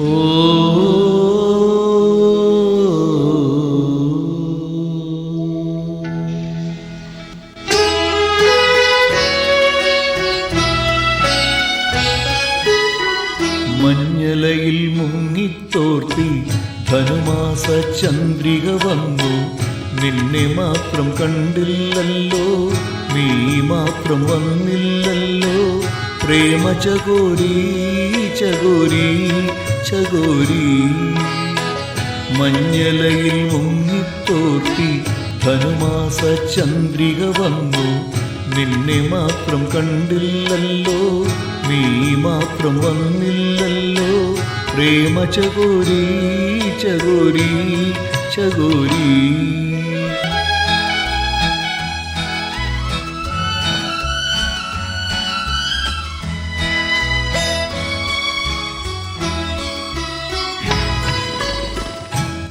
ഓ മഞ്ഞലയിൽ മുങ്ങിത്തോർത്തി ധനുമാസ ചന്ദ്രിക വന്നു. നിന്നെ മാത്രം കണ്ടില്ലല്ലോ, നീ മാത്രം വന്നില്ലല്ലോ. പ്രേമ ചകോരി ചകോരി ചകോരി. മഞ്ഞലയിൽ മുങ്ങിത്തോർത്തി ധനുമാസ ചന്ദ്രിക വന്നു. നിന്നെ മാത്രം കണ്ടില്ലല്ലോ, നീ മാത്രം വന്നില്ലല്ലോ. പ്രേമ ചകോരി ചകോരി ചകോരി.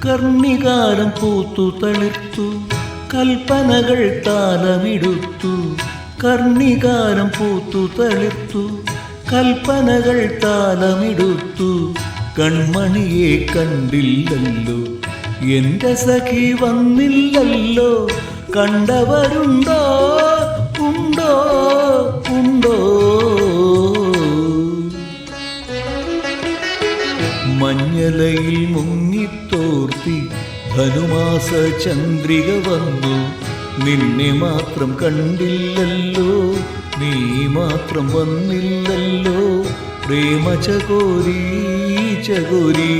കർണികാരം പൂത്തു തളിർത്തു, കൽപ്പനകൾ താലമിടുത്തു. കർണികാരം പൂത്തു തളിർത്തു, കൽപ്പനകൾ താലമിടുത്തു. കൺമണിയെ കണ്ടില്ലല്ലോ, എന്റെ സഖി വന്നില്ലല്ലോ. കണ്ടവരുണ്ടോ ഉണ്ടോ ഉണ്ടോ. മഞ്ഞലയിൽ മുങ്ങിത്തോർത്തി ധനുമാസ ചന്ദ്രിക വന്നു. നിന്നെ മാത്രം കണ്ടില്ലല്ലോ, നീ മാത്രം വന്നില്ലല്ലോ. പ്രേമ ചകോരി ചകോരി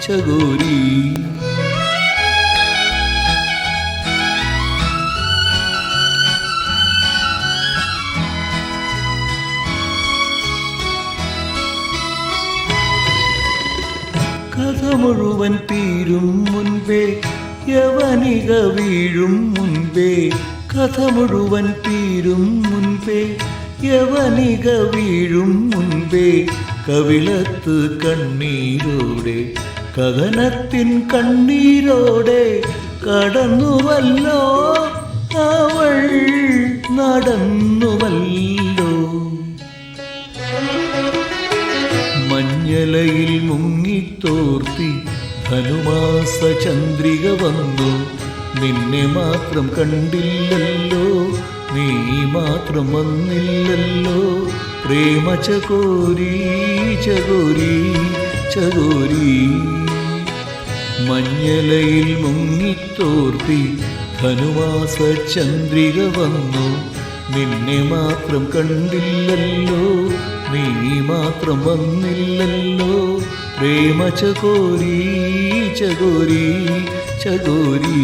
ചകോരി. കഥ മുഴുവൻ തീരും മുൻപേ, യവനിക വീഴും മുൻപേ. കഥ മുഴുവൻ തീരും മുൻപേ, യവനിക വീഴും മുൻപേ. കവിളത്ത് കണ്ണീരോടെ, കഥനത്തിൻ കണ്ണീരോടെ കടന്നുവല്ലോ അവൾ, നടന്നുവല്ലോ. മഞ്ഞലയിൽ മുങ്ങിത്തോർത്തി ധനുമാസ ചന്ദ്രിക വന്നു. നിന്നെ മാത്രം കണ്ടില്ലല്ലോ, നീ മാത്രം വന്നില്ലല്ലോ. പ്രേമ ചകോരി ചകോരി ചകോരി. മഞ്ഞലയിൽ മുങ്ങിത്തോർത്തി ധനുമാസ ചന്ദ്രിക വന്നു. നിന്നെ മാത്രം കണ്ടില്ലല്ലോ, നീ മാത്രം വന്നില്ലല്ലോ. പ്രേമ ചകോരി ചകോരി ചകോരി.